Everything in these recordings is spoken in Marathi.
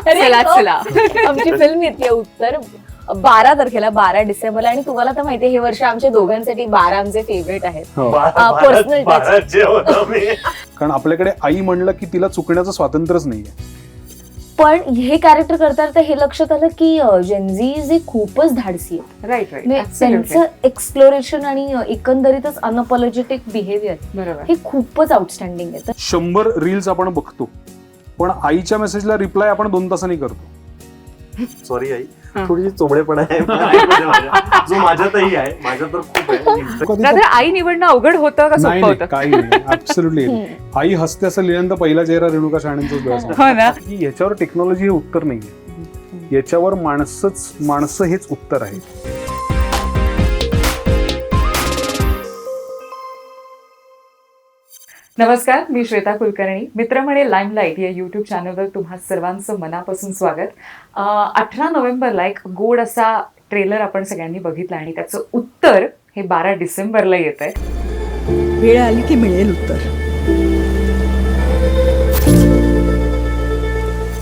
चला चला. आमची फिल्म येते उत्तर 12 तारखेला, 12 डिसेंबरला. आणि तुम्हाला तर माहितीये हे वर्ष आमच्या दोघांसाठी 12 आमचे फेवरेट आहेत. पर्सनल कारण आपल्याकडे आई म्हणलं की तिला चुकण्याचं स्वातंत्र्यच नाहीये. पण हे कॅरेक्टर करता तर हे लक्षात आलं की जेनझीज हे खूपच धाडसी आहेत. Right right. त्यांचं एक्सप्लोरेशन आणि एकंदरीतच अनअपॉलॉजेटिक बिहेवियर बरोबर. हे खूपच आउटस्टँडिंग आहे. 100 रील्स आपण बघतो, पण आईच्या मेसेजला रिप्लाय आपण 2 तासांनी करतो. सॉरी आई, थोडीशी चोबडेपणा आहे माझ्या, जो माझ्यातही आहे. माझ्या तर खूप आहे. दादा, आई निवडणं अवघड होतं का सोपं नाही होतं? काही नाही, ऍब्सोल्युटली. आई हसते असं लिहिल्यानंतर पहिला चेहरा रेणुका शहाणेंचाच डोळा. हो ना. की याच्यावर टेक्नॉलॉजी हे उत्तर नाहीये, याच्यावर माणसं हेच उत्तर आहे. नमस्कार, मी श्वेता कुलकर्णी. मित्र म्हणे लाईमलाईट या युट्यूब चॅनलवर तुम्हा सर्वांचं मनापासून स्वागत. 18 नोव्हेंबरला एक गोड असा ट्रेलर आपण सगळ्यांनी बघितला आणि त्याचं उत्तर हे 12 डिसेंबरला येत आहे. वेळ आली की मिळेल उत्तर.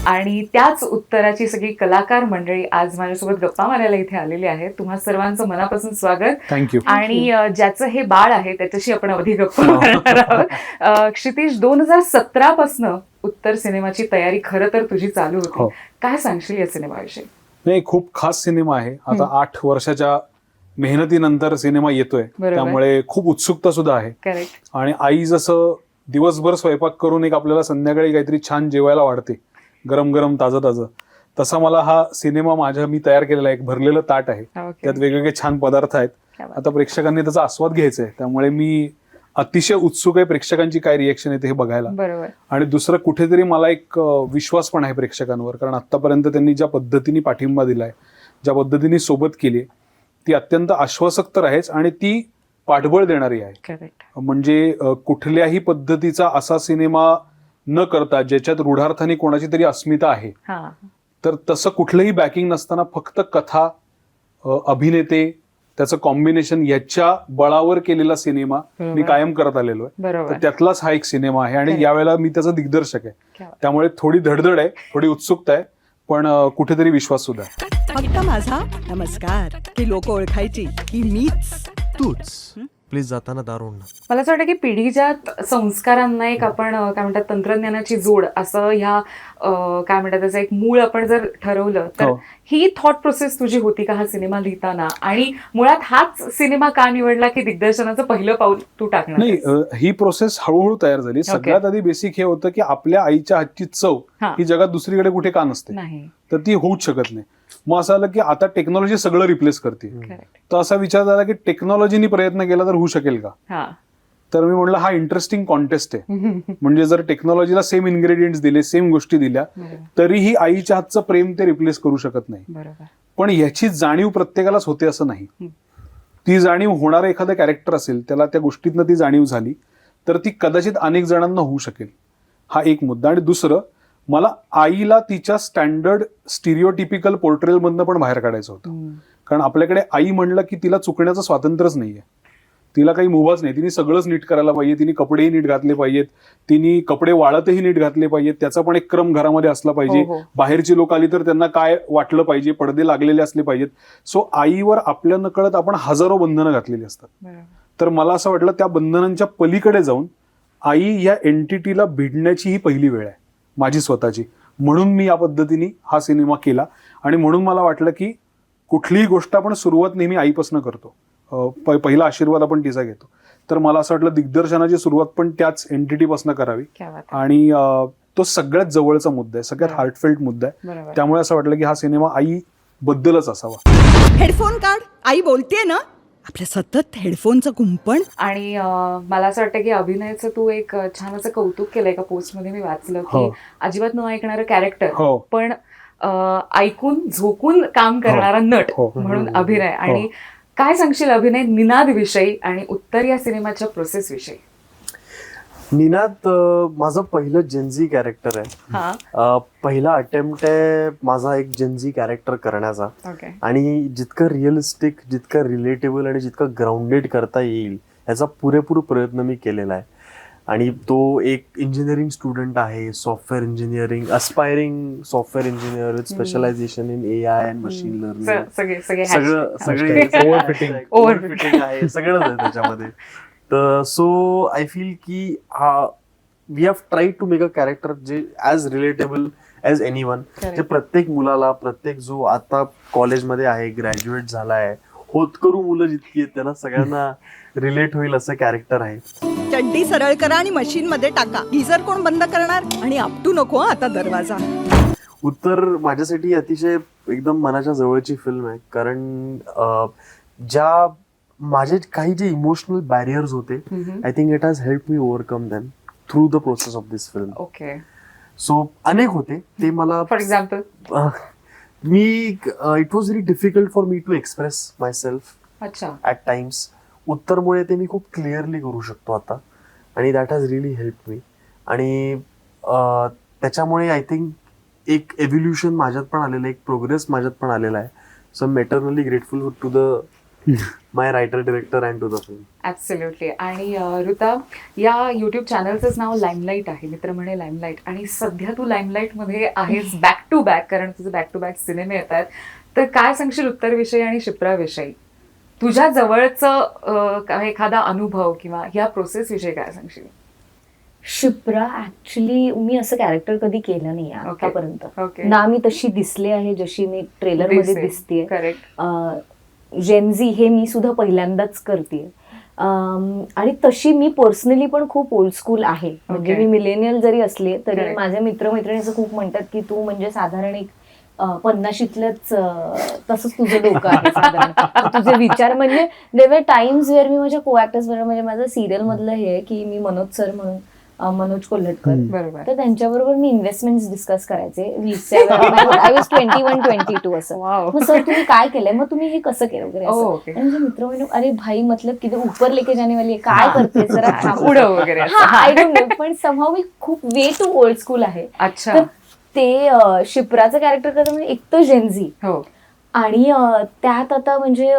आणि त्याच उत्तराची सगळी कलाकार मंडळी आज माझ्यासोबत गप्पा मारायला इथे आलेली आहेत. तुम्हा सर्वांचं मनापासून स्वागत. थँक्यू. आणि ज्याचं हे बाळ आहे त्याच्याशी आपण अधिक गप्पा मारणार आहोत. क्षितिज, 2017 पासून उत्तर सिनेमाची तयारी खरं तर तुझी चालू हो. होती. काय सांगशील या सिनेमाविषयी? नाही, खूप खास सिनेमा आहे. आता 8 वर्षाच्या मेहनतीनंतर सिनेमा येतोय, बरोबर. त्यामुळे खूप उत्सुकता सुद्धा आहे. करेक्ट. आणि आई जसं दिवसभर स्वयंपाक करून एक आपल्याला संध्याकाळी काहीतरी छान जेवायला वाढते, गरम गरम ताजं ताजं, तसा मला हा सिनेमा मी तयार केलेला एक भरलेलं ताट आहे. त्यात वेगवेगळे छान पदार्थ आहेत. आता प्रेक्षकांनी त्याचा आस्वाद घ्यायचा आहे, त्यामुळे मी अतिशय उत्सुक आहे प्रेक्षकांची काय रिएक्शन येते हे बघायला. बरोबर. आणि दुसरं कुठेतरी मला एक विश्वास पण आहे प्रेक्षकांवर, कारण आतापर्यंत त्यांनी ज्या पद्धतीने पाठिंबा दिलाय, ज्या पद्धतीने सोबत केली, ती अत्यंत आश्वासक तर आहेच आणि ती पाठबळ देणारी आहे. करेक्ट. म्हणजे कुठल्याही पद्धतीचा असा सिनेमा न करता ज्याच्यात रूढार्थाने कोणाची तरी अस्मिता आहे, हा. तर तसं कुठलंही बॅकिंग नसताना फक्त कथा, अभिनेते, त्याचं कॉम्बिनेशन याच्या बळावर केलेला सिनेमा मी कायम करत आलेलो आहे. तर बरोबर. त्यातलाच हा एक सिनेमा आहे आणि यावेळेला मी त्याचा दिग्दर्शक आहे. क्या बात. त्यामुळे थोडी धडधड आहे, थोडी उत्सुकता आहे, पण कुठेतरी विश्वास सुद्धा आहे. फक्त माझा नमस्कार की लोक ओळखायची की मीच तूच. प्लीज जाताना दारू ना. मला असं वाटतं की पिढीच्या संस्कारांना एक आपण काय म्हणतात तंत्रज्ञानाची जोड असं ह्या काय म्हणतात त्याचं एक मूळ आपण जर ठरवलं तर हो. ही थॉट प्रोसेस तुझी होती का हा सिनेमा लिहिताना? आणि मुळात हाच सिनेमा का निवडला की दिग्दर्शनाचं पहिलं पाऊल तू टाकणार? नाही, ही प्रोसेस हळूहळू तयार झाली. सगळ्यात आधी बेसिक हे होतं की आपल्या आईच्या हातची चव हा. ही जगात दुसरीकडे कुठे का नसते, नाही. तर ती होऊच शकत नाही. मग असं आलं की आता टेक्नॉलॉजी सगळं रिप्लेस करते. करेक्ट. तर असा विचार झाला की टेक्नॉलॉजीनी प्रयत्न केला तर होऊ शकेल का? हा. तर मी म्हटलं हा इंटरेस्टिंग कॉन्टेस्ट आहे. म्हणजे जर टेक्नॉलॉजीला सेम इन्ग्रेडियंट्स दिले, सेम गोष्टी दिल्या, बरोबर. तरीही आईच्या हातचं प्रेम ते रिप्लेस करू शकत नाही. बरोबर. पण याची जाणीव प्रत्येकालाच होते असं नाही. हम्म. ती जाणीव होणारं एखादं कॅरेक्टर असेल, त्याला त्या गोष्टीतनं ती जाणीव झाली तर ती कदाचित अनेक जणांना होऊ शकेल. हा एक मुद्दा. आणि दुसरं, मला आईला तिच्या स्टँडर्ड स्टिरिओटिपिकल पोर्ट्रेल मधनं पण बाहेर काढायचं होतं. कारण आपल्याकडे आई म्हणलं की तिला चुकण्याचं स्वातंत्र्यच नाहीये, तिला काही मुभाच नाही. तिने सगळंच नीट करायला पाहिजे, तिने कपडेही नीट घातले पाहिजेत, तिने कपडे वाळतही नीट घातले पाहिजेत, त्याचा पण एक क्रम घरामध्ये असला पाहिजे. हो, हो. बाहेरची लोक आली तर त्यांना काय वाटलं पाहिजे, पडदे लागलेले असले पाहिजेत. सो आईवर आपल्या नकळत आपण हजारो बंधनं घातलेली असतात. बरोबर. तर मला असं वाटलं त्या बंधनांच्या पलीकडे जाऊन आई या एंटिटीला भिडण्याची ही पहिली वेळ आहे माझी स्वतःची. म्हणून मी या पद्धतीने हा सिनेमा केला आणि म्हणून मला वाटलं की कुठलीही गोष्ट आपण सुरुवात नेहमी आईपासून करतो, पहिला आशीर्वाद आपण तिचा घेतो. तर मला असं वाटलं दिग्दर्शनाची सुरुवात पण त्याच एंटिटीपासून करावी. क्या बात आहे. आणि तो सगळ्यात जवळचा मुद्दा आहे, सगळ्यात बरोबर. हार्टफेल्ट मुद्दा आहे. बरोबर. त्यामुळे असं वाटलं की हा सिनेमा आई बद्दलच असावा. हेडफोन काढ, आई बोलतेय ना. आपल्या सतत हेडफोनचं कुंपण. आणि मला असं वाटतं की अभिनयाचं तू एक छान असं कौतुक केलंय का पोस्टमध्ये मी वाचलं की हो. अजिबात न ऐकणारं कॅरेक्टर हो. पण ऐकून झोकून काम करणारा नट हो. म्हणून अभिनय. आणि काय सांगशील अभिनय निनाद विषयी आणि उत्तर या सिनेमाच्या प्रोसेस विषयी? निनाद माझं पहिलं जेनझी कॅरेक्टर आहे. हा. पहिला अटेम्प्ट आहे माझा एक जेनझी कॅरेक्टर करण्याचा. ओके. आणि जितकं रिअलिस्टिक, जितकं रिलेटेबल आणि जितकं ग्राउंडेड करता येईल याचा पुरेपूर प्रयत्न मी केलेला आहे. आणि तो एक इंजिनिअरिंग स्टुडंट आहे, software engineering, aspiring software engineer with specialization in AI and machine learning. सगळे सगळे ओव्हरफिटिंग आहे, सगळंच आहे त्याच्यामध्ये. तर सो आय फील की we have tried to make a character जे ॲज रिलेटेबल ॲज एनीवन, जे प्रत्येक मुलाला, प्रत्येक जो आता कॉलेजमध्ये आहे, ग्रॅज्युएट झाला आहे, होतकरू मुलं जितकी आहेत त्यांना सगळ्यांना रिलेट होईल असं कॅरेक्टर आहे. चड्डी सरळ करा आणि मशीन मध्ये टाका. गिझर कोण बंद करणार? आणि आपटू नको हं आता दरवाजा. उत्तर माझ्यासाठी अतिशय एकदम मनाच्या जवळची फिल्म आहे, कारण ज्या माझे काही जे इमोशनल बॅरियर्स होते, I think it has help me overcome them through the process of this film. Okay. So अनेक होते ते मला, for example it was very difficult for me to express myself अच्छा ॲट टाइम्स. उत्तरमुळे ते मी खूप क्लिअरली करू शकतो आता, आणि that has really help me. आणि त्याच्यामुळे आय थिंक एक एव्होल्युशन माझ्यात पण आलेलं आहे, एक प्रोग्रेस माझ्यात पण आलेला आहे. So I am maternally grateful to the my writer, director and to the film. Absolutely. आणि ऋता, या युट्यूब चॅनलचंच नाव लाईमलाईट आहे, मित्र म्हणे लाईमलाईट, आणि सध्या तू लाईमलाईट मध्ये आहेस बॅक टू बॅक, कारण तुझे बॅक टू बॅक सिनेमे येतात. तर काय सांगशील उत्तरविषयी आणि शिप्राविषयी? तुझ्या जवळचं एखादा अनुभव किंवा या प्रोसेस विषयी काय सांगशील? शिप्रा ऍक्च्युली मी असं कॅरेक्टर कधी केलं नाही आतापर्यंत. ओके. ना मी तशी दिसले आहे जशी मी ट्रेलर मध्ये दिसतेय. करेक्ट. जेनझी हे मी सुद्धा पहिल्यांदाच करते. आणि तशी मी पर्सनली पण खूप ओल्ड स्कूल आहे. म्हणजे मी मिलेनियल जरी असले तरी माझे मित्रमैत्रिणी असं खूप म्हणतात की तू म्हणजे साधारण एक 50शीतलंच तसंच तुझं डोकं आहे साधारण. तुझे विचार म्हणजे देवर टाइम्स वेअर मी माझ्या को ऍक्टर्स बरोबर, म्हणजे माझं सिरियल मधलं हे आहे की मी मनोज सर म्हणून, मनोज कोल्हटकर, बरोबर. तर त्यांच्याबरोबर मी इन्व्हेस्टमेंट डिस्कस करायचे 20च्या आय वॉज 21-22 असं. मग सर तुम्ही काय केलंय, मग तुम्ही हे कसं केलं वगैरे असं. आणि माझे मित्र म्हणजे अरे भाई मतलब किती ऊपर लेके जाने वाली आहे, काय करते जरा उडव वगैरे. आय डोंट नो, पण समहाव मी खूप वे टू ओल्ड स्कूल आहे. अच्छा. ते शिप्राचं कॅरेक्टर करतं म्हणजे एक तर जेनझी, हो, आणि त्यात आता म्हणजे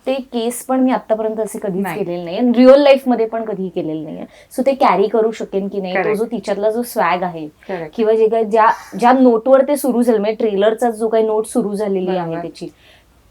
ते केस पण मी आतापर्यंत असे कधीच नाही. केलेले नाही, आणि रिअल लाईफ मध्ये पण कधी केलेलं नाहीये. सो ते कॅरी करू शकेन की नाही, तो Correct. जो तिच्यातला जो स्वॅग आहे Correct. किंवा जे काही ज्या नोटवर ते सुरू झालं, म्हणजे ट्रेलरचा जो काही नोट सुरू झालेली आहे बरोबर. त्याची,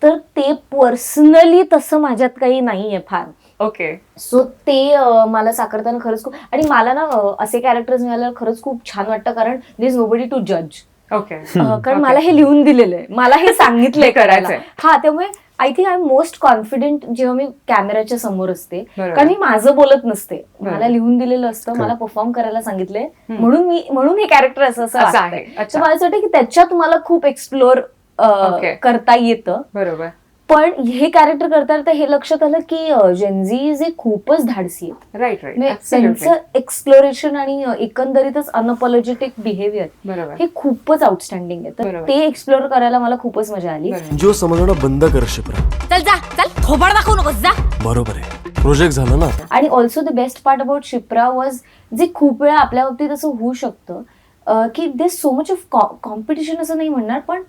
तर ते पर्सनली तसं माझ्यात काही नाहीये फार. ओके. सो ते मला साकारताना खरंच खूप, आणि मला ना असे कॅरेक्टर्स मिळाल्यावर खरंच खूप छान वाटतं, कारण देयर इज नोबडी टू जज. ओके. कारण मला हे लिहून दिलेलं आहे, मला हे सांगितलंय करायला. करायचंय. हा, त्यामुळे I think I am most confident जेव्हा मी कॅमेऱ्याच्या समोर असते, बरोबर. कारण मी माझं बोलत नसते, बरोबर. मला लिहून दिलेलं असतं, मला परफॉर्म करायला सांगितलंय, म्हणून हे कॅरेक्टर असं असं वाटतंय. आहे. अच्छा. तर मला असं वाटतं की त्याच्यात मला खूप एक्सप्लोअर Okay. करता येतं. बरोबर. पण हे कॅरेक्टर करता करता हे लक्षात आलं की जेनझी जे खूपच धाडसी आहेत. Right right. म्हणजे त्यांचं एक्सप्लोरेशन आणि एकंदरीतच अनअपॉलॉजेटिक बिहेवियर बरोबर. हे खूपच आउटस्टँडिंग आहे. तर बरोबर. ते एक्सप्लोर करायला मला खूपच मजा आली. बरोबर. जो समजणं बंद कर शिप्रा. चल जा, चल थोबाड दाखवू नकोस, जा. बरोबर आहे, प्रोजेक्ट झाला ना. आणि also the best part about Shipra was, जे खूप वेळा आपल्या बाबतीत असं होऊ शकतं की दे सो मच ऑफ कॉम्पिटिशन असं नाही म्हणणार, पण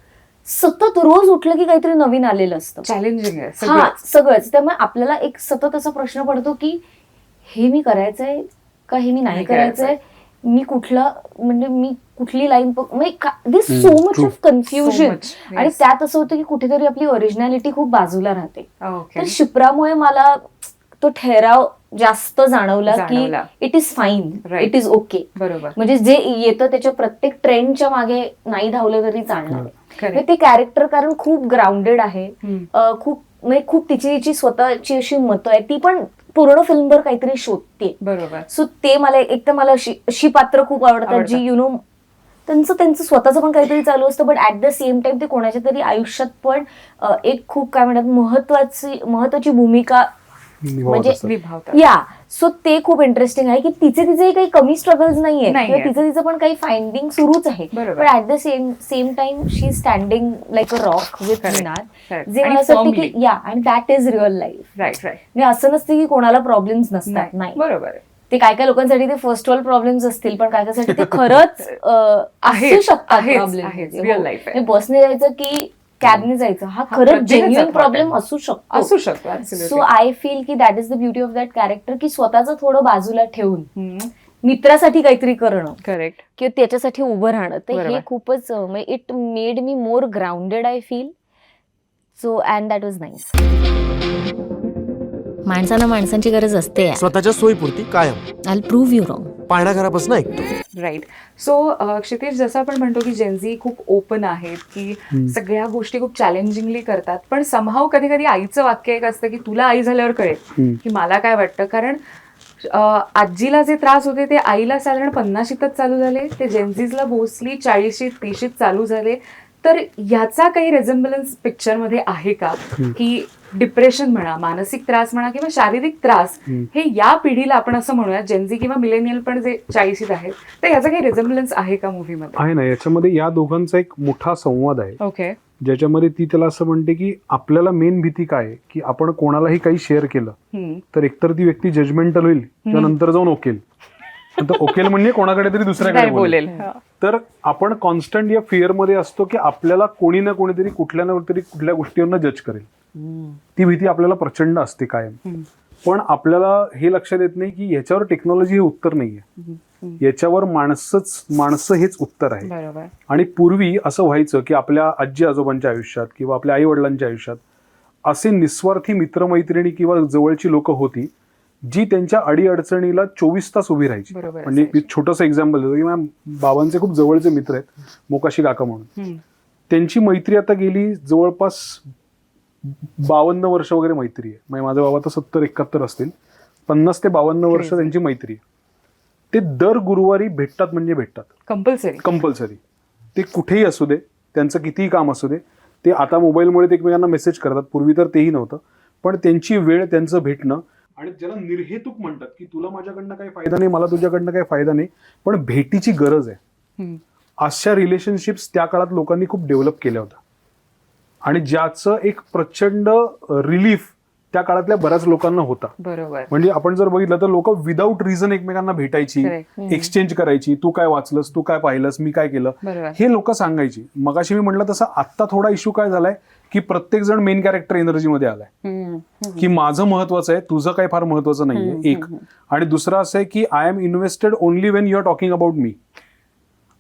सतत रोज उठलं की काहीतरी नवीन आलेलं असतं. चॅलेंजिंग आहे हा, सगळंच. सगळंच. त्यामुळे आपल्याला एक सतत असा प्रश्न पडतो की हे मी करायचंय का हे मी नाही नाही करायचंय, मी कुठली line this so much of confusion. So much, yes. आणि त्यात असं होतं की कुठेतरी आपली ओरिजिनॅलिटी खूप बाजूला राहते. ओके. तर शिप्रामुळे मला तो ठहराव जास्त जाणवला की जाणवला. It is fine, Right. It is okay. बरोबर. म्हणजे जे येतं त्याच्या प्रत्येक ट्रेंडच्या मागे नाही धावलं तरी चालणार आहे. Correct. म्हणजे ते कॅरेक्टर कारण खूप ग्राउंडेड आहे, हम्म. खूप तिची स्वतःची अशी मतं आहे, ती पण पूर्ण फिल्मभर काहीतरी शोधते. बरोबर. सो ते मला एक तर मला अशी पात्र खूप आवडतात जी त्यांचं स्वतःचं पण काहीतरी चालू असतं, but at the same time ते कोणाच्या तरी आयुष्यात पण एक खूप काय म्हणतात महत्वाची भूमिका म्हणजे निभावतात. या. सो ते खूप इंटरेस्टिंग आहे की तिचे काही कमी स्ट्रगल्स नाहीये, नाहीये. किंवा तिचं पण काही फाइंडिंग सुरूच आहे, बरोबर. पण at the same time she standing like a rock with Correct. Minar. Correct. जे आणि मला असं वाटतं की firmly. या, आणि that is real life. Right right. म्हणजे असं नसतं की कोणाला प्रॉब्लेम्स नसतात, नाही. बरोबर आहे. ते काय लोकांसाठी ते फर्स्ट वर्ल्ड प्रॉब्लेम्स असतील, पण काय ते खरंच असू शकतात आहेच, प्रॉब्लेम. आहेच. Real life आहे. बसने जायचं की कॅबने जायचं हा हा, खरंच प्रत्येकाचा जेन्युइन thought प्रॉब्लेम आहे. असू शकतो. असू शकतो absolutely. सो आय फील की that is the beauty of that character की स्वतःचं थोडं बाजूला ठेवून हम्म, मित्रासाठी काहीतरी करणं करेक्ट. किंवा त्याच्यासाठी उभं राहणं तर बरोबर. हे खूपच it made me more grounded I feel. So and that was nice. माणसांना माणसांची गरज असते स्वतःच्या सोयीपुरती कायम आय प्रूव्ह यू रॉंग. पाळण्याघरापासून ऐकतो. राईट. सो क्षितिज, जसं आपण म्हणतो की जेन्झी खूप ओपन आहेत, की सगळ्या गोष्टी खूप चॅलेंजिंगली करतात, पण समहाव कधी कधी आईचं वाक्य एक असतं की तुला आई झाल्यावर कळेल की मला काय वाटतं. कारण आजीला जे त्रास होते ते आईला साधारण 50शीतच चालू झाले, ते जेन्झीजला मोस्टली 40शीत 30शीत चालू झाले. तर याचा काही रेझेम्बलन्स पिक्चरमध्ये आहे का, की डिप्रेशन म्हणा, मानसिक त्रास म्हणा किंवा शारीरिक त्रास हे या पिढीला आपण असं म्हणूया, जेन्झी किंवा मिलेनियल पण जे 40शीत आहेत, तर याचा काही रेझेम्बलन्स आहे का मूव्हीमध्ये? आहे ना. याच्यामध्ये या दोघांचा एक मोठा संवाद आहे, ओके. ज्याच्यामध्ये ती त्याला असं म्हणते की आपल्याला मेन भीती काय आहे, की आपण कोणालाही काही शेअर केलं तर एकतर ती व्यक्ती जजमेंटल होईल किंवा नंतर जाऊन ओकेल. तर ओकेल म्हणजे कोणाकडे तरी दुसऱ्याकडे बोलेल. तर आपण कॉन्स्टंट या फिअर मध्ये असतो की आपल्याला कोणी ना कोणीतरी कुठल्या ना तरी कुठल्या गोष्टीवरनं जज करेल. ती भीती आपल्याला प्रचंड असते कायम. पण आपल्याला हे लक्षात येत नाही की याच्यावर टेक्नॉलॉजी हे उत्तर नाहीये, याच्यावर माणसं हेच उत्तर आहे. बरोबर. आणि पूर्वी असं व्हायचं की आपल्या आजी आजोबांच्या आयुष्यात किंवा आपल्या आई वडिलांच्या आयुष्यात असे निस्वार्थी मित्रमैत्रिणी किंवा जवळची लोक होती जी त्यांच्या अडीअडचणीला 24 तास उभी राहायची. बरोबर. म्हणजे मी छोटंसं एक्झाम्पल देतो की माझ्या बाबांचे खूप जवळचे मित्र आहेत, मोकाशी काका म्हणून. त्यांची मैत्री आता गेली जवळपास 52 वर्ष वगैरे मैत्री आहे. म्हणजे माझे बाबा तर 70-71 असतील. 50 ते 52 वर्ष त्यांची मैत्री आहे. ते दर गुरुवारी भेटतात म्हणजे भेटतात, कंपल्सरी. ते कुठेही असू दे, त्यांचं कितीही काम असू दे, ते आता मोबाईलमुळे ते एकमेकांना मेसेज करतात. पूर्वी तर तेही नव्हतं. पण त्यांची वेळ, त्यांचं भेटणं, आणि ज्याला निर्हेतुक म्हणतात की तुला माझ्याकडनं काही फायदा नाही, मला तुझ्याकडनं काही फायदा नाही, पण भेटीची गरज आहे, अशा रिलेशनशिप्स त्या काळात लोकांनी खूप डेव्हलप केल्या होत्या. आणि ज्याचं एक प्रचंड रिलीफ त्या काळातल्या बऱ्याच लोकांना होता. बरोबर. म्हणजे आपण जर बघितलं तर लोक विदाऊट रिझन एकमेकांना भेटायची, एक्सचेंज करायची. तू काय वाचलंस, तू काय पाहिलंस, मी काय केलं, हे लोक सांगायची. मगाशी मी म्हटलं तसं आत्ता थोडा इश्यू काय झालाय की प्रत्येक जण मेन कॅरेक्टर एनर्जीमध्ये आलाय, की माझं महत्वाचं आहे, तुझं काही फार महत्वाचं नाहीये, एक. आणि दुसरं असं आहे की I am invested only when you are talking about me,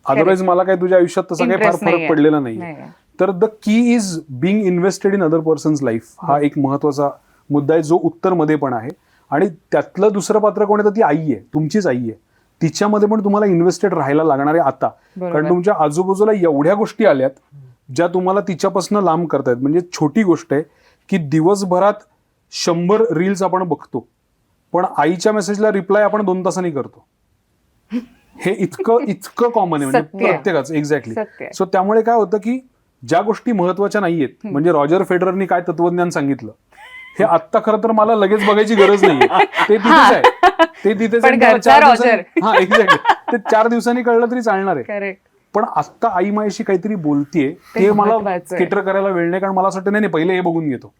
otherwise मला काही तुझ्या आयुष्यात तसा काही फार फरक पडलेला नाहीये. तर the key is being invested in other persons life, हा एक महत्वाचा मुद्दा आहे जो उत्तर मध्ये पण आहे. आणि त्यातलं दुसरं पात्र कोण आहे तर ती आई आहे, तुमचीच आई आहे. तिच्यामध्ये पण तुम्हाला इन्व्हेस्टेड राहायला लागणार आहे आता, कारण तुमच्या आजूबाजूला एवढ्या गोष्टी आल्यात ज्या तुम्हाला तिच्यापासून लांब करतायत. म्हणजे छोटी गोष्ट आहे की दिवसभरात 100 रील्स आपण बघतो, पण आईच्या मेसेजला रिप्लाय आपण 2 तासांनी करतो. हे इतकं कॉमन आहे, म्हणजे प्रत्येकाचं. एक्झॅक्टली. सो त्यामुळे काय होतं की ज्या गोष्टी महत्वाच्या नाहीयेत, म्हणजे रॉजर फेडररनी काय तत्वज्ञान सांगितलं हे आत्ता खरं तर मला लगेच बघायची गरज नाहीये, ते तिथेच आहे, ते तिथेच आहे. हा, एक्झॅक्टली. ते 4 दिवसांनी कळलं तरी चालणार आहे. पण आत्ता आई माझ्याशी काहीतरी बोलतीये ते मला केटर करायला वेळ नाही, कारण मला असं वाटतं नाही पहिले हे बघून घेतो.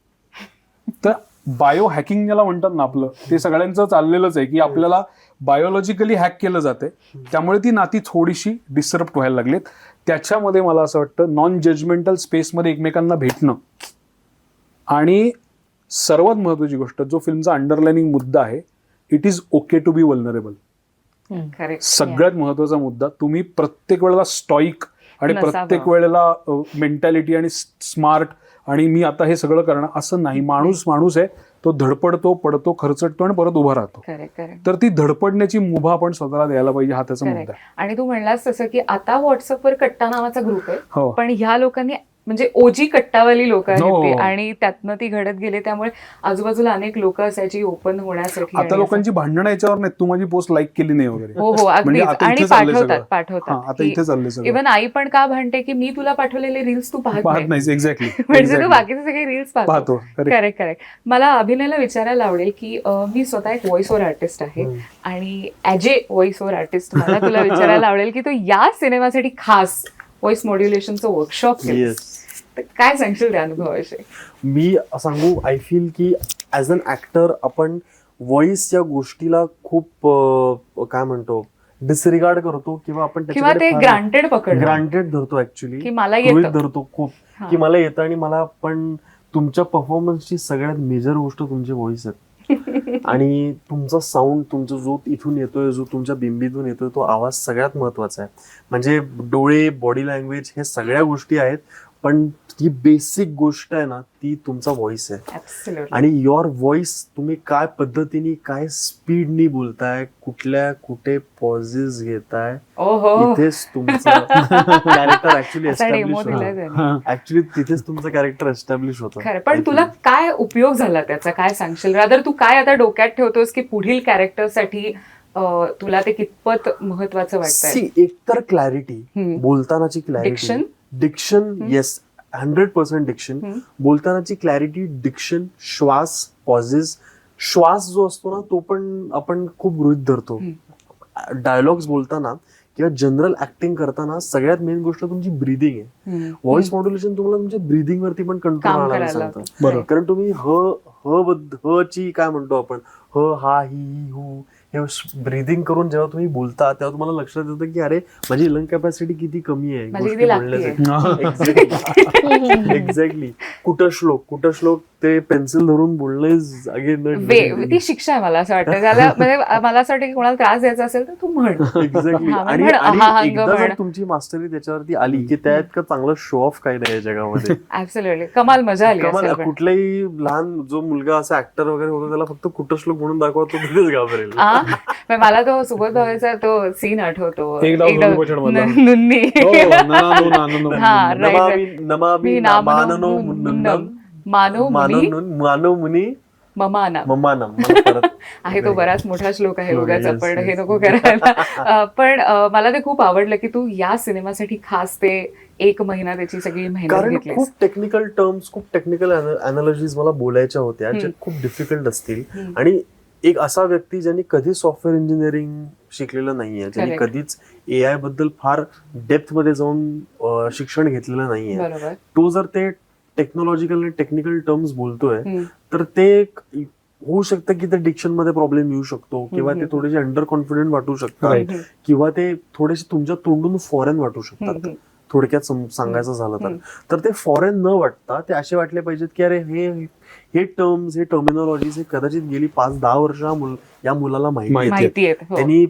तर बायो हॅकिंग ज्याला म्हणतात ना आपलं, ते सगळ्यांचं चाललेलंच आहे की आपल्याला बायोलॉजिकली हॅक केलं जाते. त्यामुळे ती नाती थोडीशी डिस्टर्ब व्हायला लागलीत. त्याच्यामध्ये मला असं वाटतं नॉन जजमेंटल स्पेसमध्ये एकमेकांना भेटणं, आणि सर्वात महत्वाची गोष्ट जो फिल्मचा अंडरलाइनिंग मुद्दा आहे, it is okay to be vulnerable. सगळ्यात महत्वाचा मुद्दा. तुम्ही प्रत्येक वेळेला स्टॉईक आणि प्रत्येक वेळेला मेंटॅलिटी आणि स्मार्ट आणि मी आता हे सगळं करणार असं नाही. माणूस आहे, तो धडपडतो, पडतो, खरचटतो आणि परत उभा राहतो. तर ती धडपडण्याची मुभा आपण स्वतःला द्यायला पाहिजे, हा त्याचा मुद्दा आहे. आणि तू म्हणलास तसं की आता व्हॉट्सअपवर कट्टा नावाचा ग्रुप आहे, पण ह्या लोकांनी म्हणजे ओजी कट्टावाली लोक आहेत ते, आणि त्यातनं ती घडत गेले. त्यामुळे आजूबाजूला अनेक लोक असायची ओपन होण्यासाठी. आता लोकांची भांडणं याच्यावर नाही, तू माझी पोस्ट लाईक केली नाही वगैरे. हो, अगदीच. आणि पाठवतात. आता इथे चाललंय. इव्हन आई पण का भांडते की मी तुला पाठवलेले रील्स तू पाहत नाही. एक्झॅक्टली. म्हणजे तू बाकीचे सगळे रील्स पाहतो. करेक्ट. मला अभिनयला विचारायला आवडेल की मी स्वतः एक व्हॉइस ओव्हर आर्टिस्ट आहे, आणि as a voice over artist मला तुला विचारायला आवडेल की तू या सिनेमासाठी खास व्हॉइस मॉड्युलेशनचं वर्कशॉप केलं, तर काय सांगशील त्या अनुभवाविषयी? मी सांगू, आय फील की ॲज अन ॲक्टर आपण व्हॉइस या गोष्टीला खूप काय म्हणतो डिसरिगार्ड करतो किंवा आपण किंवा ते ग्रांटेड पकडतो ग्रांटेड धरतो ऍक्च्युली, की मला गृहीत येतं. धरतो खूप हा. की मला येतं आणि मला. पण तुमच्या परफॉर्मन्सची सगळ्यात मेजर गोष्ट तुमची व्हॉइस आहे आणि तुमचा साऊंड, तुमचा जो इथून येतोय, जो तुमच्या बिंबीतून येतोय, तो आवाज सगळ्यात महत्वाचा आहे. म्हणजे डोळे, बॉडी लँग्वेज हे सगळ्या गोष्टी आहेत, पण ती बेसिक गोष्ट आहे ना, ती तुमचा व्हॉइस आहे. Absolutely. आणि युअर व्हॉइस, तुम्ही काय पद्धतीने, काय स्पीडनी बोलताय, कुठे पॉझेस घेताय, ओहो इथेच तुमचं कॅरेक्टर ऍक्च्युली असा डेमो एस्टॅब्लिश दिलाय होतं. त्यांनी. ऍक्च्युली तिथेच तुमचं कॅरेक्टर एस्टॅब्लिश होतं. खरं. पण तुला काय उपयोग झाला त्याचा, काय सांगशील? रादर तू काय आता डोक्यात ठेवतोस की पुढील कॅरेक्टरसाठी तुला ते कितपत महत्वाचं वाटतंय? सी, एक तर क्लॅरिटी, बोलतानाची क्लॅरिटी, डिक्शन, येस 100% डिक्शन, बोलतानाची क्लॅरिटी, डिक्शन, श्वास, पॉझेस. श्वास जो असतो ना, तो पण आपण खूप गृहीत धरतो. डायलॉग्स बोलताना किंवा जनरल ऍक्टिंग करताना सगळ्यात मेन गोष्ट तुमची ब्रीदिंग आहे. व्हॉइस मॉड्युलेशन तुम्हाला तुमच्या ब्रीदिंग वरती पण कंट्रोल काम आणायला करायला सांगतं. बरोबर. कारण तुम्ही ह ची काय म्हणतो आपण, ह, हा, ही, हू, हे ब्रीदिंग करून जेव्हा तुम्ही बोलता तेव्हा तुम्हाला लक्षात येतं की अरे माझी लंग कॅपॅसिटी किती कमी आहे माझी गोष्टी किती लागतेय. बोलण्यासाठी. एक्झॅक्टली. कुटश्लोक ते पेन्सिल धरून बोलणे ती शिक्षा आहे मला असं वाटतं. त्याला म्हणजे मला असं वाटतं की कोणाला त्रास द्यायचा असेल तर तू म्हण. एक्झॅक्टली. हा, आणि म्हण, अहांग एकदा म्हण. जर तुमची मास्टरी त्याच्यावरती आली की त्या इतकं चांगलं शो ऑफ काही नाही या जगामध्ये. ऍब्सोल्युटली. कमाल मजा आली कमाल. असेल पण. कुठलाही लहान जो मुलगा असा ऍक्टर वगैरे होतो त्याला फक्त कुटश्लोक म्हणून दाखवा, तो तिथेच घाबरेल. पण मला तो सुबोध भावेचा तो सीन आठवतो. एक डाव दोन गोष्टींमधला. नुन्नी. हो, नाना, नाना, हा, नाना. right. नमामि माननो मुन्नम मानो मुनी ममाना ममानम. मला परत आहे तो बराच मोठा श्लोक आहे हो, उगाच yes, आपण हे yes. नको करायला. पण मला ते खूप आवडलं की तू या सिनेमासाठी खास ते 1 महिना त्याची सगळी मेहनत कारण घेतलीस. खूप टेक्निकल टर्म्स, खूप टेक्निकल अनालॉजीज मला बोलायच्या होत्या ज्या खूप डिफिकल्ट असतील. आणि एक असा व्यक्ती ज्यांनी कधी सॉफ्टवेअर इंजिनिअरिंग शिकलेलं नाहीये, ज्यांनी Correct. कधीच AI बद्दल फार डेप्थ मध्ये जाऊन शिक्षण घेतलेलं नाहीये, बरोबर. तो जर ते टेक्नॉलॉजिकल आणि टेक्निकल टर्म्स बोलतोय तर ते होऊ शकतं की ते डिक्शन मध्ये प्रॉब्लेम येऊ शकतो किंवा ते थोडेसे अंडर कॉन्फिडंट वाटू शकतात किंवा ते थोडेसे तुमच्या तोंडून फॉरेन वाटू शकतात. थोडक्यात सांगायचं झालं तर ते फॉरेन न वाटता ते असे वाटले पाहिजेत की अरे हे टर्म्स, हे टर्मिनॉलॉजीज हे कदाचित गेली 5-10 वर्ष या मुलाला माहिती आहेत. हो. त्यांनी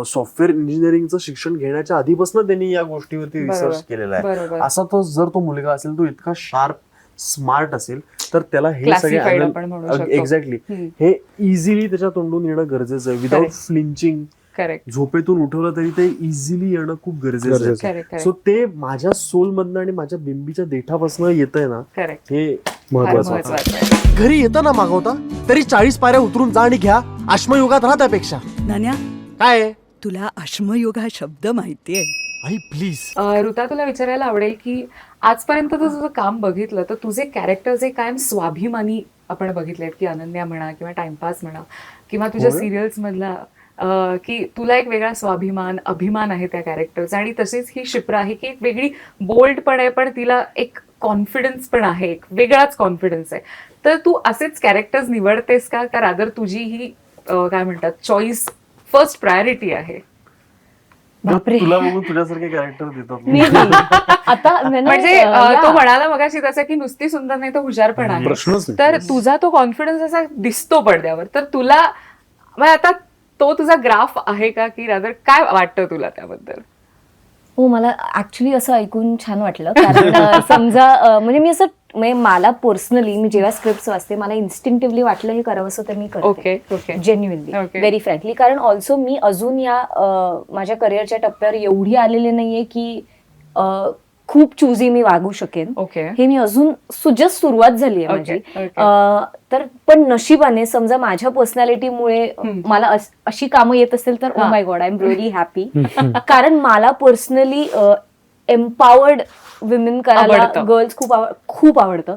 सॉफ्टवेअर इंजिनिअरिंगचं शिक्षण घेण्याच्या आधीपासून त्यांनी या गोष्टीवरती रिसर्च केलेला आहे. बरोबर. असा तो जर तो मुलगा असेल, तो इतका शार्प, स्मार्ट असेल तर त्याला हे Classified आपण म्हणू सगळे शकतो. एक्झॅक्टली हे इझिली त्याच्या तोंडून येणं गरजेचं आहे. Without Correct. फ्लिंचिंग. करेक्ट. झोपेतून उठवलं तरी ते इझिली येणं खूप गरजेचं आहे. करेक्ट. सो ते माझ्या सोल मधनं आणि माझ्या बिंबीच्या देठापासून येतंय ना, करेक्ट. हे महत्वाचं. महत्वाचं आहे. घरी येताना मागवता तरी 40 पायऱ्या उतरून जा आणि घ्या. अश्मयुगात राहा त्यापेक्षा. नान्या, काय आहे? तुला अश्मयुग हा शब्द माहितीये? आई प्लीज. ऋता, तुला विचारायला आवडेल की आजपर्यंत तू तुझं काम बघितलं तर तुझे कॅरेक्टर जे कायम स्वाभिमानी आपण बघितलेत, की अनन्या म्हणा किंवा टाइमपास म्हणा किंवा तुझ्या सिरियल्स मधला की तुला एक वेगळा स्वाभिमान, अभिमान आहे त्या कॅरेक्टरचा. आणि तशीच ही शिप्रा आहे की एक वेगळी बोल्ड पण आहे, पण तिला एक कॉन्फिडन्स पण आहे, एक वेगळाच कॉन्फिडन्स आहे. तर तू असेच कॅरेक्टर्स निवडतेस का रादर तुझी ही काय म्हणतात चॉईस फर्स्ट प्रायोरिटी आहे? बापरे. तुला बघून तुझ्यासारखे कॅरेक्टर देतात. मी आता म्हणजे तो म्हणाला मगाशी तसं की नुसती सुंदर नाही तर हुशार पण आहे. प्रश्नच नाही. तर तुझा तो कॉन्फिडन्स असा दिसतो पडद्यावर. तर तुला म्हणजे आता तो तुझा ग्राफ आहे का, की रादर काय वाटतं तुला त्याबद्दल? हो, मला ऍक्च्युली असं ऐकून छान वाटलं. कारण समजा म्हणजे मी असं म्हणजे मला पर्सनली मी जेव्हा स्क्रिप्ट वाचते मला इन्स्टिंक्टिव्हली वाटलं हे करावंसं तर मी करते. Okay. Genuinely, Okay. Very frankly. कारण ऑल्सो मी अजून या माझ्या करिअरच्या टप्प्यावर एवढी आलेले नाहीये की खूप चुजी मी वागू शकेन. ओके. हे मी अजून जस्ट सुरुवात झाली आहे माझी. तर पण नशिबाने समजा माझ्या पर्सनॅलिटीमुळे मला अशी कामं येत असेल तर oh my God, I am really happy. कारण मला पर्सनली एम्पावर्ड विमेन करायला गर्ल्स खूप आवडतं.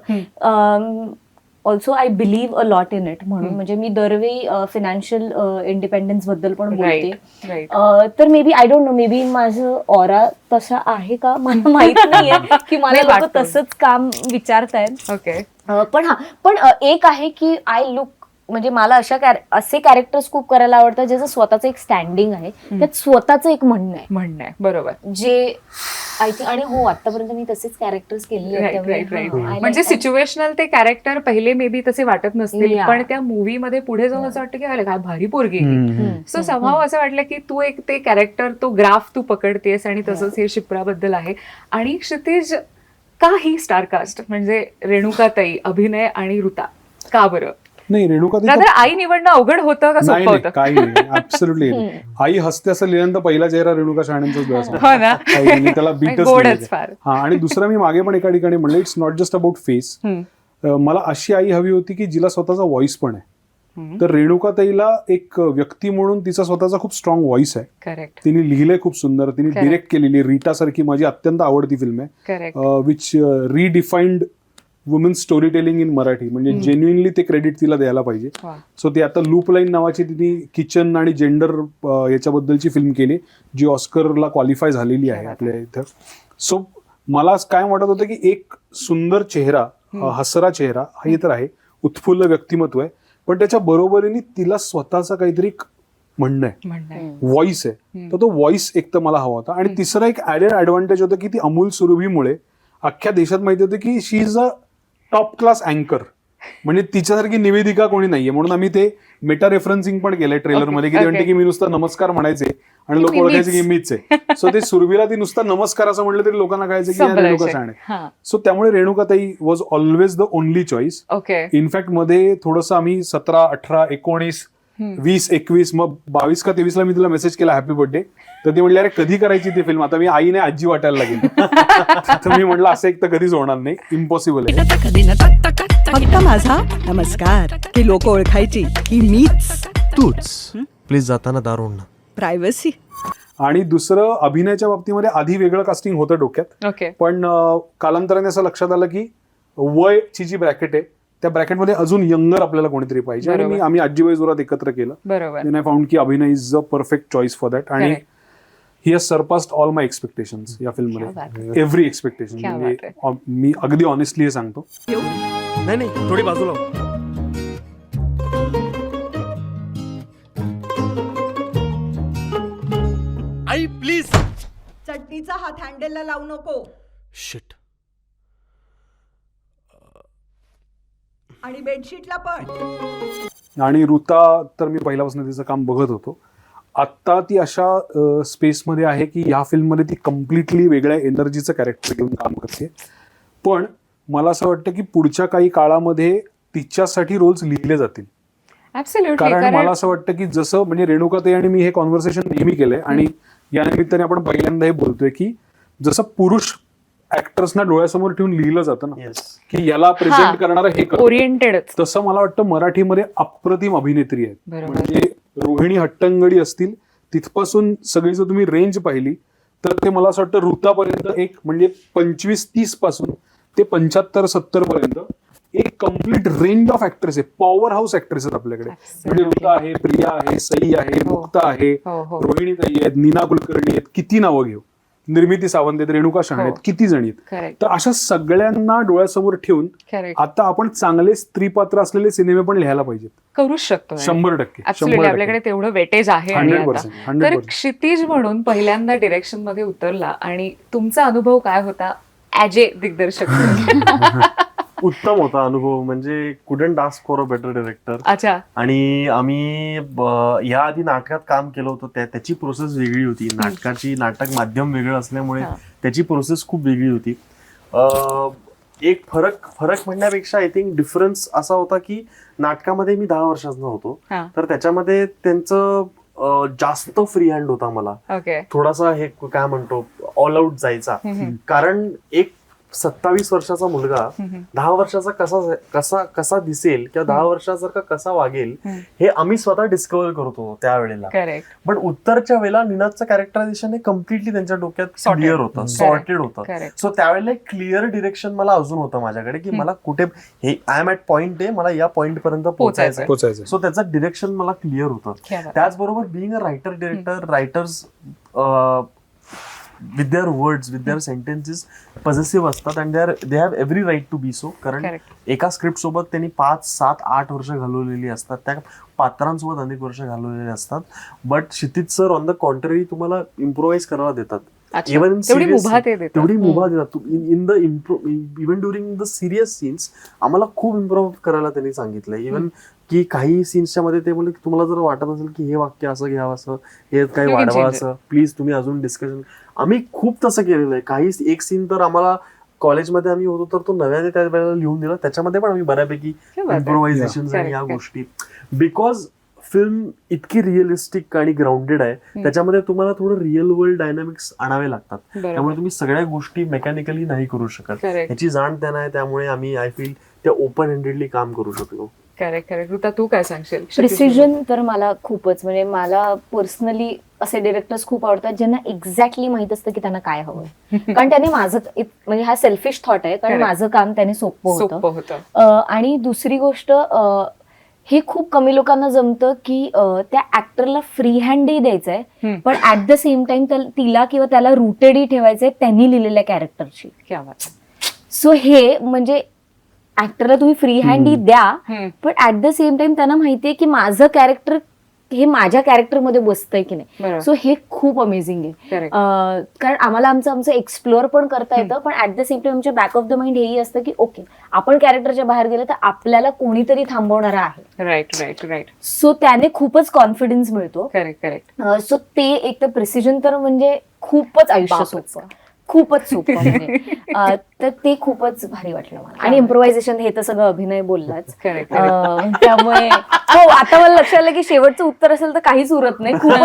Also I believe a lot in it. म्हणून म्हणजे मी दरवेळी फायनान्शियल इंडिपेंडन्स बद्दल पण बोलते. तर maybe I don't know, maybe माझं ऑरा तसा आहे का मला माहित नाहीये की मला लोक तसंच काम विचारतायत. ओके. पण एक आहे की आय लुक म्हणजे मला असे कॅरेक्टर्स खूप करायला आवडतात ज्याचं स्वतःचं एक स्टँडिंग आहे, त्यात स्वतःचं एक म्हणणं आहे बरोबर. जे आय थिंक. आणि हो, आतापर्यंत मी तसेच कॅरेक्टर्स केलेले आहेत, त्यामुळे राईट. I like म्हणजे that. सिच्युएशनल ते कॅरेक्टर पहिले मे बी तसे वाटत नसतील, Yeah. पण त्या मूवी मध्ये पुढे जाऊन असं वाटतं की अरे काय भारी पोरगी. सो स्वभाव असं वाटलं की तू एक ते कॅरेक्टर, तो ग्राफ तू पकडतेस आणि तसंच हे शिप्राबद्दल आहे. आणि क्षितिज, का ही स्टार कास्ट म्हणजे रेणुकाताई, अभिनय आणि ऋता, का बरं? नाही, रेणुका दादा आई निवडणं अवघड होतं का नाही सोपं होतं? काही नाही, ऍब्सोल्युटली. आई हसते असं लिहिल्यानंतर पहिला चेहरा रेणुका शहाण्यांचाच असतो. हो ना, त्याला बीटच गोडच फार. हा. आणि दुसरा मी मागे पण एका ठिकाणी म्हणलं, it's not just about face. मला अशी आई हवी होती की जिला स्वतःचा व्हॉइस पण आहे. तर रेणुकाताईला एक व्यक्ती म्हणून तिचा स्वतःचा खूप स्ट्रॉंग व्हॉइस आहे. करेक्ट तिने लिहिलंय खूप सुंदर, तिने Correct. डिरेक्ट केलेली रीटा सारखी माझी अत्यंत आवडती फिल्म आहे, correct. Which redefined woman story telling in Marathi. म्हणजे जेन्युइनली ते क्रेडिट तिला द्यायला पाहिजे. सो ती आता लूप लाईन नावाची तिने किचन आणि जेंडर याच्याबद्दलची फिल्म केली, जी ऑस्करला क्वालिफाय झालेली आहे आपल्या इथं. सो मला काय वाटत होतं की एक सुंदर चेहरा, हसरा चेहरा हा तर आहे, उत्फुल्ल व्यक्तिमत्व आहे, पण त्याच्या बरोबरीने तिला स्वतःचा काहीतरी म्हणणं आहे, व्हॉइस आहे. तर तो व्हॉइस एक तर मला हवा होता. आणि तिसरा एक ऍडेड ऍडव्हान्टेज होतं की ती अमूल सुरभीमुळे अख्ख्या देशात माहिती होतं की शी इज अ टॉप क्लास अँकर. म्हणजे तिच्यासारखी निवेदिका कोणी नाहीये. म्हणून आम्ही ते मेटा रेफरन्सिंग पण केलंय ट्रेलर मध्ये, की ती म्हणते की मी नुसतं नमस्कार म्हणायचे आणि लोक ओळखायचे की मीच आहे. सो ते सुरभीला ती नुसता नमस्कार असं म्हटलं तरी लोकांना कळायचं की या रेणुका शहाणे. सो त्यामुळे रेणुकाताई was always the only choice. Okay. In fact मध्ये थोडंसं आम्ही 17, 18, 19, 20, 21, मग 22 का 23 ला मी तुला मेसेज केला हॅपी बर्थडे. तर ते म्हणले अरे कधी करायची ती फिल्म, आता मी आईने आजी वाटायला लागेल. तर मी म्हटलं असं एक तर कधीच होणार नाही, इम्पॉसिबल आहे. फक्त माझा नमस्कार की लोक ओळखायची की मीच तूच प्लीज जाताना दारू ना. प्रायव्हसी. आणि दुसरं, अभिनयाच्या बाबतीमध्ये आधी वेगळं कास्टिंग होतं डोक्यात, ओके. पण कालांतराने असं लक्षात आलं की वयची जी ब्रॅकेट आहे त्या ब्रॅकेटमध्ये अजून यंगर आपल्याला कोणीतरी पाहिजे. आणि आम्ही आजीबाई जोरात एकत्र केलं. बरोबर. देन आय फाउंड की Abhinay is a perfect choice for that. आणि he has surpassed all my expectations या फिल्ममध्ये, एव्हरी एक्सपेक्टेशन. म्हणजे मी अगदी ऑनेस्टली हे सांगतो. नाही नाही, थोडी बाजूला हो. आई प्लीज. चटणीचा हात हँडलला लावू नको. शिट. आणि बेडशीटला पण. आणि ऋता तर मी पहिल्यापासून तिचं काम बघत होतो. आत्ता ती अशा स्पेसमध्ये आहे की या फिल्ममध्ये ती कम्प्लिटली वेगळ्या एनर्जीचं कॅरेक्टर घेऊन काम करते. पण मला असं वाटतं की पुढच्या काही काळामध्ये तिच्यासाठी रोल्स लिहिले जातील. कारण मला असं वाटतं की जसं म्हणजे रेणुकाताई आणि मी हे कॉन्व्हर्सेशन नेहमी केलंय, आणि या निमित्ताने आपण पहिल्यांदा हे बोलतोय की जसं पुरुष ऍक्टर्सना डोळ्यासमोर ठेवून लिहिलं जातं ना की याला प्रेझेंट करणारं हे ओरिएंटेड, तसं मला वाटतं मराठीमध्ये अप्रतिम अभिनेत्री आहेत. म्हणजे रोहिणी हट्टंगडी असतील तिथपासून सगळी जर तुम्ही रेंज पाहिली तर ते मला असं वाटतं ऋतापर्यंत एक म्हणजे 25-30 पासून ते 75-70 पर्यंत एक कम्प्लीट रेंज ऑफ ऍक्ट्रेस आहे, पॉवर हाऊस ऍक्ट्रेस आहेत आपल्याकडे. म्हणजे ऋता आहे, प्रिया आहे, सई आहे, मुक्ता आहे, रोहिणीताई आहेत, नीना कुलकर्णी आहेत, किती नावं घेऊ, निर्मिती सावंत आहेत, रेणुका शहाणे आहेत, किती जणी आहेत. तर अशा सगळ्यांना डोळ्यासमोर ठेवून आता आपण चांगले स्त्रीपात्र असलेले सिनेमे पण लिहायला पाहिजेत. करूच शकतो 100%. आपल्याकडे तेवढं वेटेज आहे. आणि 100%. तर क्षितिज म्हणून पहिल्यांदा डिरेक्शन मध्ये उतरला आणि तुमचा अनुभव काय होता ऍज ए दिग्दर्शक? उत्तम होता अनुभव. म्हणजे couldn't ask for a better director. अच्छा. आणि आम्ही या आधी नाटकात काम केलं होतं, त्याची प्रोसेस वेगळी होती. नाटक माध्यम वेगळं असल्यामुळे त्याची प्रोसेस खूप वेगळी होती. एक फरक म्हणण्यापेक्षा आय थिंक डिफरन्स असा होता की नाटकामध्ये मी 10 वर्षाचा होतो, तर त्याच्यामध्ये त्यांचं जास्त फ्री हँड होता. मला थोडासा हे काय म्हणतो ऑल आउट जायचा. कारण एक 27 वर्षाचा मुलगा 10 वर्षाचा कसा दिसेल किंवा 10 वर्षाचा कसा वागेल हे आम्ही स्वतः डिस्कवर करतो त्यावेळेला. पण उत्तरच्या वेळेला निनादचं कॅरेक्टरायझेशन हे कम्प्लिटली त्यांच्या डोक्यात क्लिअर होतं, सॉर्टेड होतं. सो त्यावेळेला एक क्लिअर डिरेक्शन मला अजून होतं माझ्याकडे की मला कुठे हे आय एम ऍट पॉइंट आहे, मला या पॉइंट पर्यंत पोहोचायचं. सो त्याचं डिरेक्शन मला क्लिअर होतं. त्याचबरोबर being a writer director, writers with their words with their sentences positive असतात and they have every right to be so. कारण Correct. एका स्क्रिप्ट सोबत त्यांनी 5, 7, 8 वर्ष घालवलेली असतात, त्या पात्रांसोबत अनेक वर्ष घालवलेले असतात. But Kshitij sir on the contrary तुम्हाला इम्प्रोव्हाइज करायला देतात. अच्छा. Even in तेवढी serious- मुभा ते देतात. तेवढी मुभा देतात. In the even during the serious scenes आम्हाला खूप इम्प्रूव्ह करायला त्यांनी सांगितलंय. इव्हन की काही सीन्सच्या मध्ये ते बोलले की तुम्हाला जर वाटत असेल की हे वाक्य असं घ्यावं, असं हे काही You can वाढवा, change असं प्लीज तुम्ही अजून डिस्कशन. आम्ही खूप तसं केलेलं आहे. काही एक सीन तर आम्हाला कॉलेजमध्ये आम्ही होतो तर तो नव्याने त्या वेळेला लिहून दिला, त्याच्यामध्ये पण आम्ही बऱ्यापैकी क्या बात आहे. इम्प्रोव्हायझेशन आणि Correct, या correct. गोष्टी, बिकॉज फिल्म इतकी रिअलिस्टिक आणि ग्राउंडेड आहे, त्याच्यामध्ये तुम्हाला थोडं रिअल वर्ल्ड डायनामिक्स आणावे लागतात. बरोबर. त्यामुळे तुम्ही सगळ्या गोष्टी मेकॅनिकली नाही करू शकत. Correct. याची जाण त्यांना आहे, त्यामुळे आम्ही आय फील त्या ओपन हँडेडली काम करू शकलो. Correct correct. ऋता तू काय सांगशील? प्रिसिजन तर मला खूपच, म्हणजे मला पर्सनली असे डिरेक्टर्स खूप आवडतात ज्यांना एक्झॅक्टली माहित असतं की त्यांना काय हवंय. कारण त्याने माझं म्हणजे हा सेल्फिश थॉट आहे, कारण Correct. माझं काम त्याने सोपं सोपं होतं. होतं. आणि दुसरी गोष्ट, हे खूप कमी लोकांना जमतं की त्या ऍक्टरला फ्री हँडही द्यायचंय, पण ऍट द सेम टाइम तिला किंवा त्याला रुटेडही ठेवायचंय त्यांनी लिहिलेल्या कॅरेक्टरची. क्या बात. सो हे म्हणजे ऍक्टरला तुम्ही फ्री हँड ही द्या, पण ऍट द सेम टाइम त्यांना माहितीये की माझं कॅरेक्टर हे माझ्या कॅरेक्टरमध्ये बसतंय की नाही. बरोबर. सो हे खूप अमेझिंग आहे. Correct. कारण आम्हाला आमचं एक्सप्लोअर पण करता येतं, पण ऍट द सेम टाइम आमच्या बॅक ऑफ द माइंड हेही असतं की ओके, आपण कॅरेक्टरच्या बाहेर गेलं तर आपल्याला कोणीतरी थांबवणारा आहे. Right right right. सो त्याने खूपच कॉन्फिडन्स मिळतो. Correct correct. सो ते एक तर प्रिसिजन तर म्हणजे खूप आयुष्य बापच. सोपं, खूपच सोपं म्हणजे. तर ते खूपच भारी वाटलं मला. आणि इम्प्रोव्हायझेशन हे तर सगळं अभिनय बोललाच. Correct. त्यामुळे हो, आता मला लक्षात आलं की शेवटचं उत्तर असेल तर काहीच उरत नाही. खूपच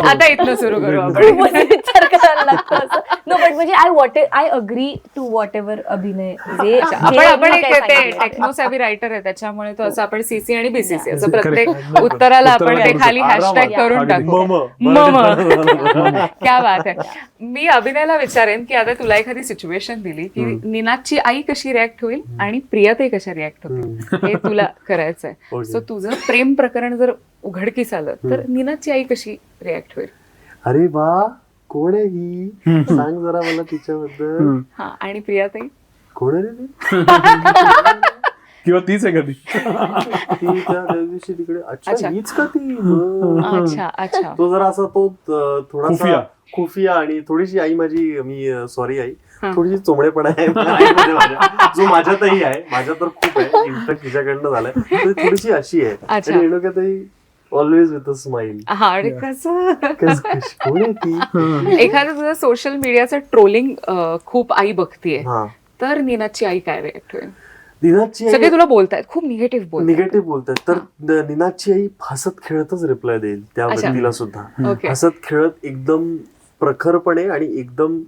आता इथनं सुरू करू आपण. खूपच विचार करायला लागतो असं. नो बट म्हणजे I agree to whatever अभिनय जे आपण एक टेक्नो सॅव्ही रायटर आहे, त्याच्यामुळे तो असं आपण सीसी आणि बीसीसी असं प्रत्येक उत्तराला आपण ते खाली हॅशटॅग करून टाकू. मम. क्या बात आहे. मी अभिनयला विचारेन की आता तुला एखादी सिच्युएशन दिली की निनादची आई कशी रिॲक्ट होईल आणि प्रियाताई कशा रिॲक्ट होतील हे तुला करायचंय. Okay. सो तुझं प्रेम प्रकरण जर उघडकीस आलं तर निनादची आई कशी रिॲक्ट होईल? अरे वा, कोण आहे ही, सांग जरा मला तिच्याबद्दल. हा, आणि प्रियाताई? कोण आहे रे ती? किंवा तीच आहे कधी. ती त्या दिवशी तिकडे. अच्छा. अच्छा, हीच का ती? बरं. अच्छा अच्छा. तो जरा असा तो थोडासा खुफिया. खुफिया आणि थोडीशी आई माझी, मी सॉरी आई, थोडीशी चोमडेपणा आहे आईमध्ये माझ्या, जो माझ्यातही आहे. माझ्या तर खूप आहे, इन्फॅक्ट तिच्याकडनं झालाय. तर थोडीशी अशी आहे. अच्छा. आणि रेणुकाताई ऑलवेज विथ अ स्माइल. हा, आणि कसं कोण आहे ती? एखादं तुझं सोशल मीडियाचं ट्रोलिंग खूप आई बघतीये, हा, तर निनादची आई काय रिॲक्ट होईल? निनादची सगळे तुला बोलतायत, खूप निगेटिव्ह बोलतात. निगेटिव्ह बोलतात, तर निनादची आई हसत खेळतच रिप्लाय देईल त्या अच्छा. व्यक्तीला सुद्धा. ओके. हसत खेळत एकदम प्रखरपणे आणि एकदम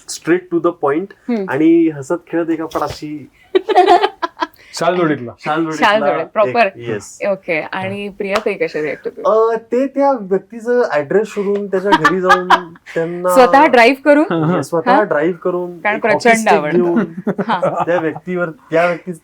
स्ट्रेट टू द पॉइंट, आणि हसत खेळत एका पण अशी शाल जोडीतला. शाल जोडे प्रॉपर. येस. ओके. आणि प्रियाताई कशा रिॲक्ट होतील? ते त्या व्यक्तीचं ऍड्रेस शोधून त्याच्या घरी जाऊन त्यांना स्वतः ड्राईव्ह करून? स्वतः ड्राईव्ह करून, कारण एक प्रचंड hockey stick आवडतं. घेऊन त्या व्यक्तीवर,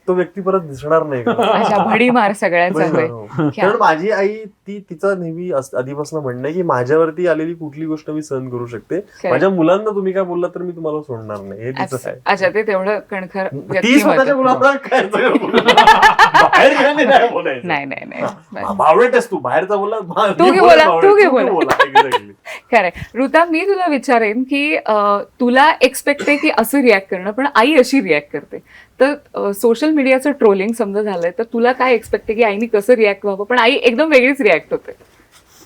तो व्यक्ती परत दिसणार नाही. अच्छा, भडीमार सगळ्यांचा होय. क्या? कारण माझी आई तिचा नेहमी आधीपासून म्हणणं आहे की माझ्यावरती आलेली कुठली गोष्ट मी सहन करू शकते, माझ्या मुलांना तुम्ही काय बोलला तर मी तुम्हाला सोडणार नाही, हे तिचं आहे. अच्छा, ते तेवढं कणखर ती व्यक्तिमत्व. स्वतःच्या मुलांना काय सगळं बोलणार. बाहेर गेल्याने नाही बोलायचं. नाही नाही नाही. बावळटच तू, बाहेरचा बोलला तू घे बोला, तू घे बोला. Exactly. करेक्ट. ऋता, मी तुला विचारेन की तुला एक्सपेक्ट आहे की असं रिॲक्ट करणं, पण आई अशी रिॲक्ट करते, तर सोशल मीडियाचं ट्रोलिंग समजा झालंय, तर तुला काय एक्सपेक्ट आहे की आईनी कसं रिॲक्ट व्हावं, पण आई एकदम वेगळीच रिॲक्ट होते,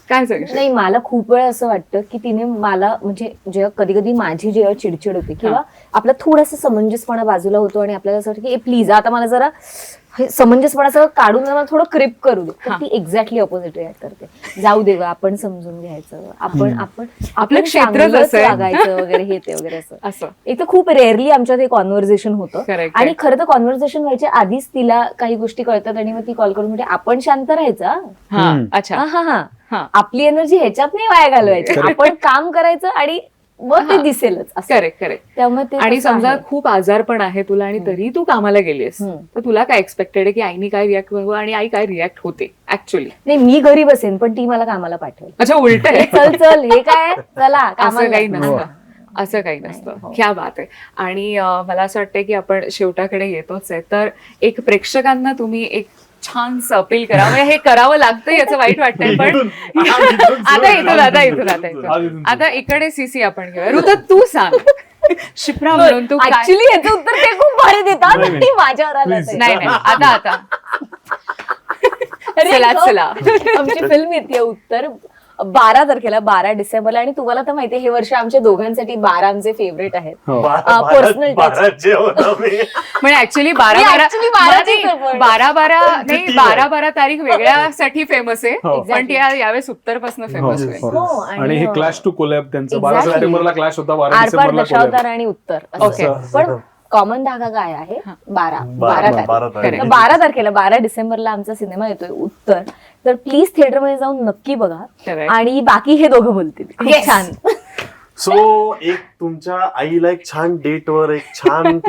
काय सांगशील? नाही, मला खूप वेळा असं वाटतं की तिने मला, म्हणजे जेव्हा कधी कधी माझी जेव्हा चिडचिड होते किंवा आपला थोडासा समंजसपणा बाजूला होतो आणि आपल्याला असं वाटतं की प्लीज आता मला जरा हे समंजसपणा सगळं काढून मला थोडं क्रिप करू दे, तर ती एक्झॅक्टली ऑपोजिट रिॲक्ट करते. जाऊ दे, आपण समजून घ्यायचं, आपण आपलं क्षेत्रच चांगलंच असं आहे. वागायचं वगैरे, हे ते वगैरे असं. असं एक तर खूप रेअरली आमच्यात हे कॉन्व्हर्सेशन होतं. Correct. आणि खरं तर कॉन्व्हर्सेशन व्हायच्या आधीच तिला काही गोष्टी कळतात आणि मग ती कॉल करून म्हणते आपण शांत राहायचं. हा. अच्छा. हा हा हा. आपली एनर्जी ह्याच्यात नाही वाया घालवायची, आपण काम करायचं आणि मग ते दिसेलच असं. Correct correct. त्यामुळे ते आणि तसं समजा आहे. खूप आजार पण आहे तुला आणि तरी तू कामाला गेलीस तर तुला काय एक्सपेक्टेड आहे की आईनी काय रिॲक्ट व्हावं आणि आई काय रिॲक्ट होते ऍक्च्युअली? नाही, मी घरी बसेन पण ती मला कामाला पाठवेल. अच्छा उलट आहे. चल चल हे काय चला असं कामाला काही जा. नसतं. असं काही नसतं. क्या बात आहे. आणि मला असं वाटतं की आपण शेवटाकडे येतोच आहे तर एक प्रेक्षकांना तुम्ही एक छानसं अपील करा. म्हणजे हे करावं लागतं याचं वाईट वाटतंय पण आता इकडे सीसी आपण घेऊया. ऋता तू सांग शिप्रा म्हणून तू काय. ऍक्च्युली याचं उत्तर ते खूप भारी देतात नाही, ती माझ्यावर आलं ते. नाही नाही आता अरे, चला तो- चला. आमची फिल्म येते उत्तर 12 तारखेला 12 डिसेंबरला. आणि तुम्हाला तर माहितीये हे वर्ष आमच्या दोघांसाठी 12 आमचे फेवरेट आहेत. पर्सनल म्हणजे ऍक्च्युली मी actually 12 ची support. 12 तारीख वेगळ्यासाठी फेमस आहे हो. पण ती यावेळेस उत्तरपासून फेमस आहे. हो, आणि हे क्लॅश टू कोलॅब त्यांचं 12 Exactly. सप्टेंबरला क्लॅश होता, 12 आरपार डिसेंबरला दशावतार कोलॅब. आणि उत्तर Okay. असं. पण कॉमन धागा काय आहे 12 12 तारीख. 12 तारखेला 12 डिसेंबरला आमचा सिनेमा येतोय उत्तर. तर प्लीज थिएटरमध्ये जाऊन नक्की बघा. Correct. आणि बाकी हे दोघं बोलतील. खूप Yes. छान. सो एक तुमच्या आईला एक छान डेटवर एक छान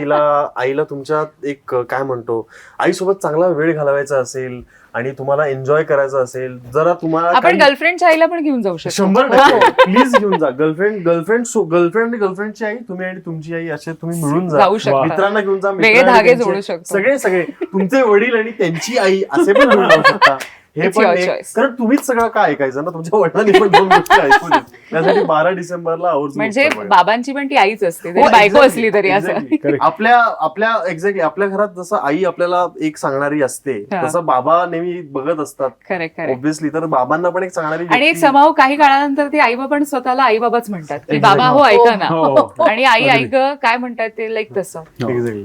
आईला तुमच्या एक काय म्हणतो आईसोबत चांगला वेळ घालवायचा असेल आणि तुम्हाला एन्जॉय करायचा असेल, जरा तुम्हाला आपण काही- गर्लफ्रेंडच्या आईला पण घेऊन जाऊ शकतो. 100% प्लीज घेऊन जा. गर्लफ्रेंड आणि गर्लफ्रेंडची आई, तुम्ही आणि तुमची आई असे तुम्ही मिळून जा. जाऊ शकता. मित्रांना घेऊन जा. वेगळे मित्रांना धागे त्यांचे- जोडू शकतो. सगळे तुमचे वडील आणि त्यांची आई असे पण घेऊन जाऊ शकता. हे It's पण your एक- choice. कारण तुम्हीच सगळं काय ऐकायचं ना, तुमच्या वडिलांनी पण 2 गोष्टी ऐकून घेत. त्यासाठी 12 डिसेंबरला आवर्जून म्हणजे उत्तर बघा. बाबांची पण ती आईच असते हो, तरी बायको exactly, असली तरी असं. exactly. आपल्या घरात जसं आई आपल्याला एक सांगणारी असते हा. तसं बाबा नेहमी बघत असतात खरंय खरंय. ऑब्व्हियसली. तर बाबांना पण एक सांगणारी आणि एक व्यक्ती- समाव काही काळानंतर ते आई बाबा पण स्वतःला आई बाबाच म्हणतात की Exactly. बाबा हो ऐका ना. हो, हो. आणि आई ऐक काय म्हणतात ते लाईक तसं. Exactly.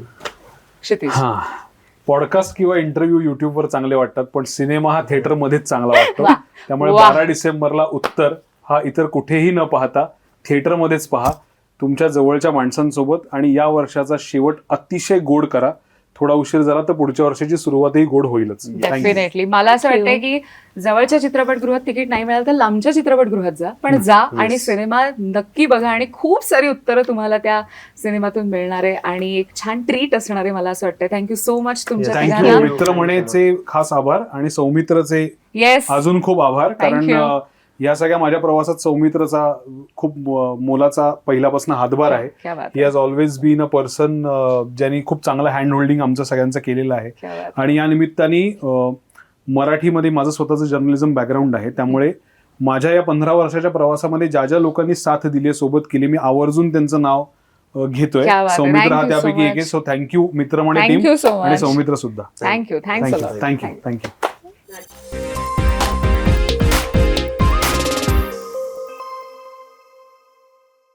क्षितिज. हा पॉडकास्ट किंवा इंटरव्ह्यू युट्यूबवर चांगले वाटतात पण सिनेमा हा थिएटर मध्येच चांगला वाटतो. त्यामुळे वा. 12 डिसेंबरला उत्तर हा इतर कुठेही न पाहता थिएटरमध्येच पहा, तुमच्या जवळच्या माणसांसोबत. आणि या वर्षाचा शेवट अतिशय गोड करा. थोडा उशीर झाला तर पुढच्या वर्षाची सुरुवातही गोड होईलच. Thank you. डेफिनेटली. मला असं वाटतंय की जवळच्या चित्रपटगृहात तिकीट नाही मिळालं तर लांबच्या चित्रपटगृहात जा पण जा आणि सिनेमा नक्की बघा. आणि खूप सारी उत्तरं तुम्हाला त्या सिनेमातून मिळणार आहे आणि एक छान ट्रीट असणार आहे. मला असं वाटतं. थँक्यू सो मच तुमच्या थँक्यू. तिघांना. मित्र म्हणेचे खास आभार आणि सौमित्रचे येस अजून खूप आभार. कारण you. या सगळ्या माझ्या प्रवासात सौमित्रचा खूप मोलाचा पहिल्यापासून हातभार आहे. क्या बात he has always been a person ज्यांनी खूप चांगलं हँड होल्डिंग आमचं सगळ्यांचं केलेलं आहे. क्या बात. आणि या निमित्ताने मराठीमध्ये माझं स्वतःचं जर्नलिझम बॅकग्राऊंड आहे. त्यामुळे माझ्या या 15 वर्षाच्या प्रवासामध्ये ज्या ज्या लोकांनी साथ दिली, सोबत केली, मी आवर्जून त्यांचं नाव घेतोय. क्या बात आहे. सौमित्र हा Thank you so त्यापैकी एक आहे. much. सो थँक्यू मित्र म्हणे Thank टीम you so आणि much. सौमित्र सुद्धा. Thank you. Thanks a lot. Thank you.